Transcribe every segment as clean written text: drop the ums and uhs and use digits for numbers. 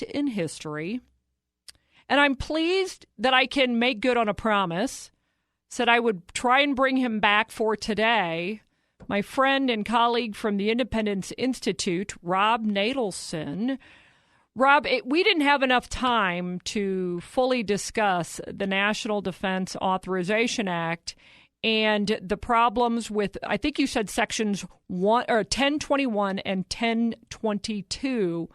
in history. And I'm pleased that I can make good on a promise. Said I would try and bring him back for today. My friend and colleague from the Independence Institute, Rob Natelson. Rob, we didn't have enough time to fully discuss the National Defense Authorization Act and the problems with, I think you said sections 1021 and 1022.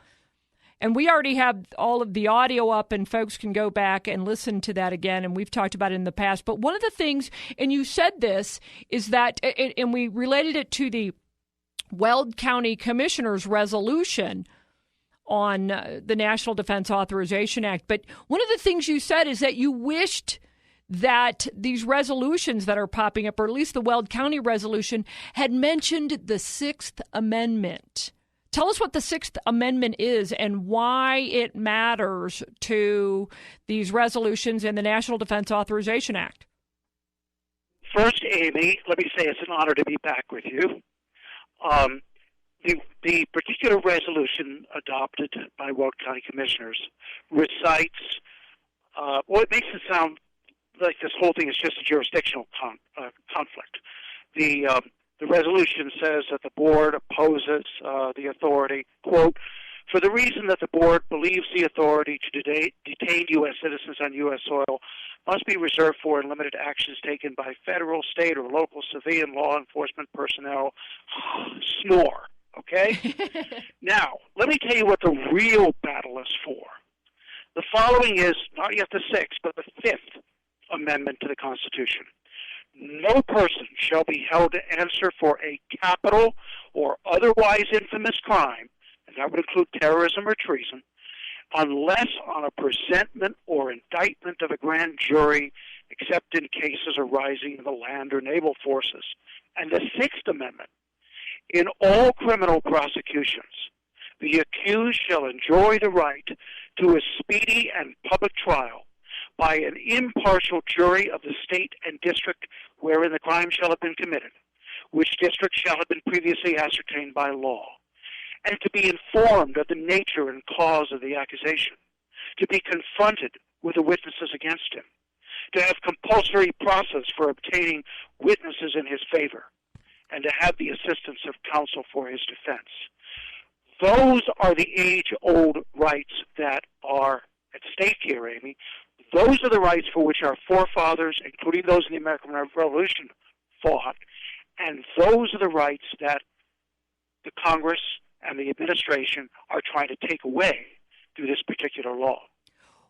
And we already have all of the audio up, and folks can go back and listen to that again. And we've talked about it in the past. But one of the things, and you said this, is that, and we related it to the Weld County Commissioner's resolution on the National Defense Authorization Act. But one of the things you said is that you wished that these resolutions that are popping up, or at least the Weld County resolution, had mentioned the Sixth Amendment. Tell us what the Sixth Amendment is and why it matters to these resolutions in the National Defense Authorization Act. First, Amy, let me say it's an honor to be back with you. The particular resolution adopted by Weld County Commissioners recites, it makes it sound like this whole thing is just a jurisdictional conflict. The resolution says that the board opposes the authority, quote, for the reason that the board believes the authority to detain U.S. citizens on U.S. soil must be reserved for and limited actions taken by federal, state, or local civilian law enforcement personnel. Snore, okay? Now, let me tell you what the real battle is for. The following is not yet the Sixth, but the Fifth Amendment to the Constitution. No person shall be held to answer for a capital or otherwise infamous crime, and that would include terrorism or treason, unless on a presentment or indictment of a grand jury, except in cases arising in the land or naval forces. And the Sixth Amendment, in all criminal prosecutions, the accused shall enjoy the right to a speedy and public trial by an impartial jury of the state and district wherein the crime shall have been committed, which district shall have been previously ascertained by law, and to be informed of the nature and cause of the accusation, to be confronted with the witnesses against him, to have compulsory process for obtaining witnesses in his favor, and to have the assistance of counsel for his defense. Those are the age-old rights that are at stake here, Amy. Those are the rights for which our forefathers, including those in the American Revolution, fought, and those are the rights that the Congress and the administration are trying to take away through this particular law.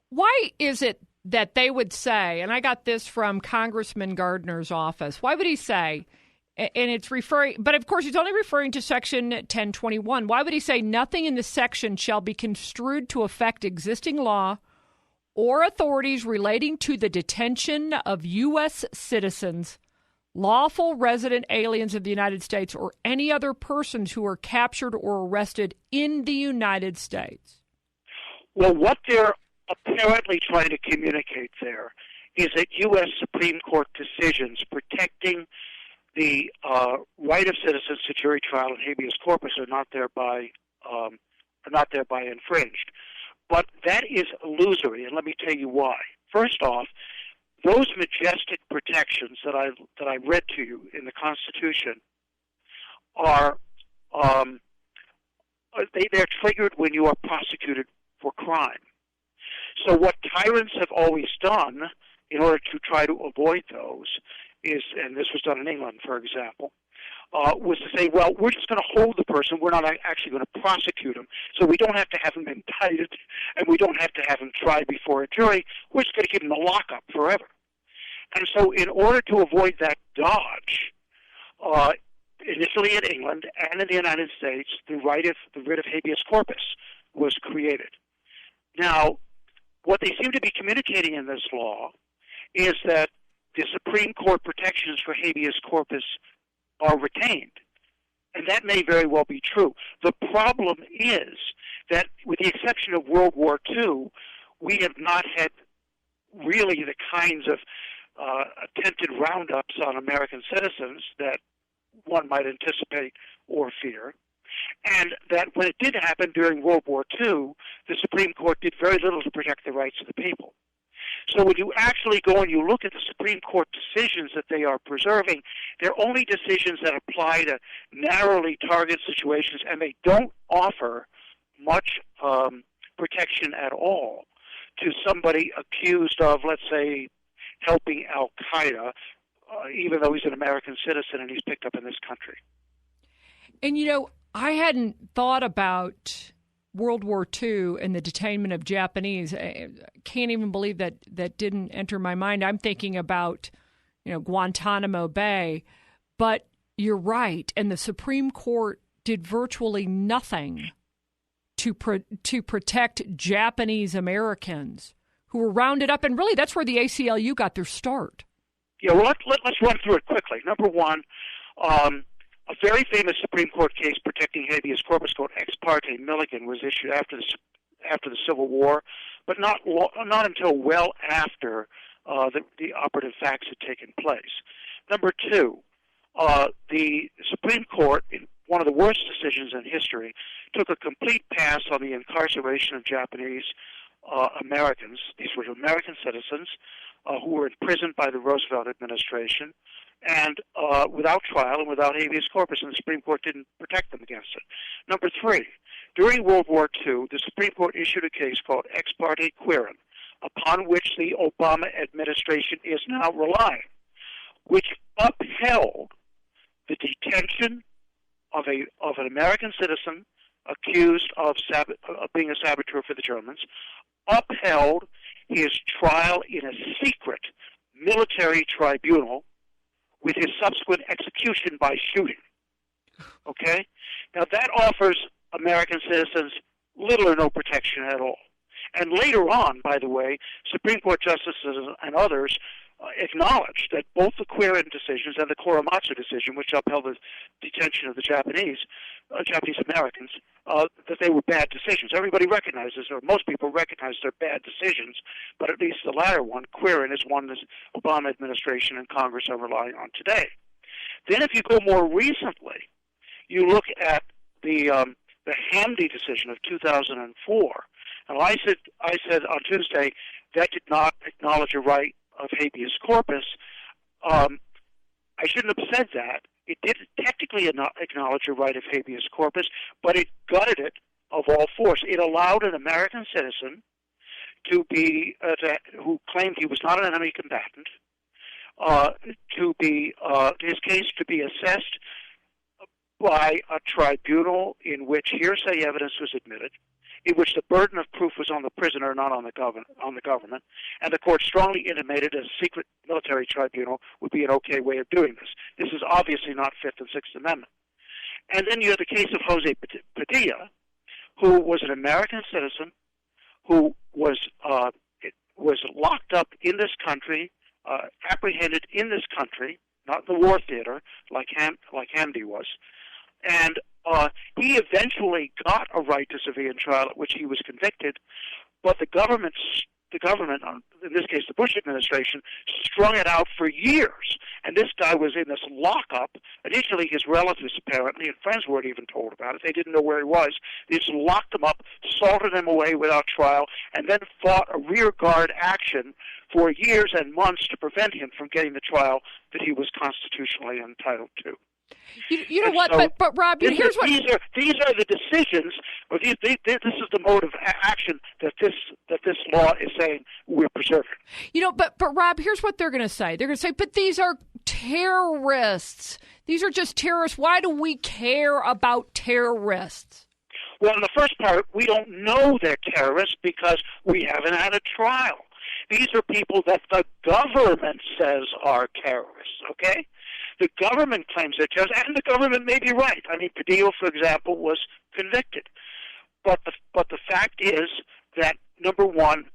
Why is it that they would say, and I got this from Congressman Gardner's office, why would he say, and it's referring, but of course he's only referring to Section 1021, why would he say nothing in this section shall be construed to affect existing law or authorities relating to the detention of U.S. citizens, lawful resident aliens of the United States, or any other persons who are captured or arrested in the United States? Well, what they're apparently trying to communicate there is that U.S. Supreme Court decisions protecting the right of citizens to jury trial and habeas corpus are not thereby infringed. But that is illusory, and let me tell you why. First off, those majestic protections that I read to you in the Constitution are they're triggered when you are prosecuted for crime. So what tyrants have always done in order to try to avoid those is, and this was done in England, for example, was to say, well, we're just going to hold the person. We're not actually going to prosecute him. So we don't have to have him indicted, and we don't have to have him tried before a jury. We're just going to give him a lockup forever. And so in order to avoid that dodge, initially in England and in the United States, the writ of habeas corpus was created. Now, what they seem to be communicating in this law is that the Supreme Court protections for habeas corpus are retained. And that may very well be true. The problem is that, with the exception of World War II, we have not had really the kinds of attempted roundups on American citizens that one might anticipate or fear. And that when it did happen during World War II, the Supreme Court did very little to protect the rights of the people. So when you actually go and you look at the Supreme Court decisions that they are preserving, they're only decisions that apply to narrowly targeted situations, and they don't offer much protection at all to somebody accused of, let's say, helping Al-Qaeda, even though he's an American citizen and he's picked up in this country. And, I hadn't thought about World War II and the detainment of Japanese. I can't even believe that didn't enter my mind. I'm thinking about, Guantanamo Bay. But you're right, and the Supreme Court did virtually nothing to protect Japanese Americans who were rounded up. And really, that's where the ACLU got their start. Yeah, well, let's run through it quickly. Number one, a very famous Supreme Court case protecting habeas corpus called Ex parte Milligan was issued after the Civil War, but not until well after the operative facts had taken place. Number two, the Supreme Court, in one of the worst decisions in history, took a complete pass on the incarceration of Japanese Americans. These were American citizens who were imprisoned by the Roosevelt administration, and without trial and without habeas corpus, and the Supreme Court didn't protect them against it. Number three, during World War II, the Supreme Court issued a case called Ex parte Quirin, upon which the Obama administration is now relying, which upheld the detention of an American citizen accused of being a saboteur for the Germans, upheld his trial in a secret military tribunal with his subsequent execution by shooting. Okay? Now that offers American citizens little or no protection at all. And later on, by the way, Supreme Court justices and others acknowledged that both the Quirin decisions and the Korematsu decision, which upheld the detention of the Japanese Americans, that they were bad decisions. Everybody recognizes, or most people recognize, they're bad decisions, but at least the latter one, Quirin, is one the Obama administration and Congress are relying on today. Then if you go more recently, you look at the Hamdi decision of 2004, and I said on Tuesday that did not acknowledge a right of habeas corpus. I shouldn't have said that. It did technically acknowledge a right of habeas corpus, but it gutted it of all force. It allowed an American citizen to be who claimed he was not an enemy combatant his case to be assessed by a tribunal in which hearsay evidence was admitted, in which the burden of proof was on the prisoner, not on the government, and the court strongly intimated a secret military tribunal would be an okay way of doing this. This is obviously not Fifth and Sixth Amendment. And then you have the case of Jose Padilla, who was an American citizen who was locked up in this country, apprehended in this country, not in the war theater like Hamdi was, and he eventually got a right to civilian trial at which he was convicted, but the government, in this case the Bush administration, strung it out for years. And this guy was in this lockup. Initially his relatives apparently, and friends weren't even told about it. They didn't know where he was. They just locked him up, salted him away without trial, and then fought a rear guard action for years and months to prevent him from getting the trial that he was constitutionally entitled to. You know what? So but Rob, here's what these are the decisions, or this is the mode of action that this law is saying we're preserving. But Rob, here's what they're going to say. They're going to say, but these are terrorists. These are just terrorists. Why do we care about terrorists? Well, in the first part, we don't know they're terrorists because we haven't had a trial. These are people that the government says are terrorists, okay? The government claims they're terrorists, and the government may be right. I mean, Padilla, for example, was convicted. But the fact is that, number one,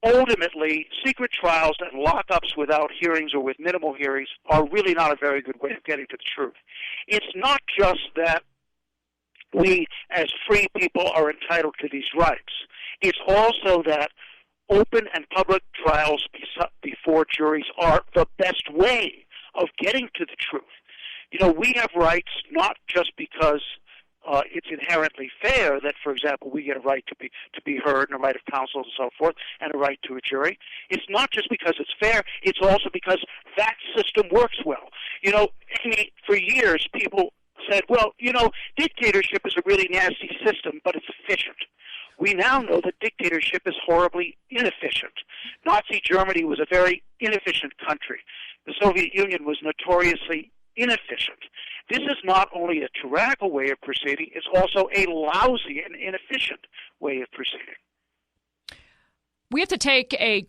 ultimately, secret trials and lockups without hearings or with minimal hearings are really not a very good way of getting to the truth. It's not just that we, as free people, are entitled to these rights. It's also that open and public trials before juries are the best way of getting to the truth. We have rights not just because it's inherently fair that, for example, we get a right to be heard and a right of counsel and so forth, and a right to a jury. It's not just because it's fair; it's also because that system works well. For years, people said, "Well, dictatorship is a really nasty system, but it's efficient." We now know that dictatorship is horribly inefficient. Nazi Germany was a very inefficient country. The Soviet Union was notoriously inefficient. This is not only a tyrannical way of proceeding, it's also a lousy and inefficient way of proceeding. We have to take a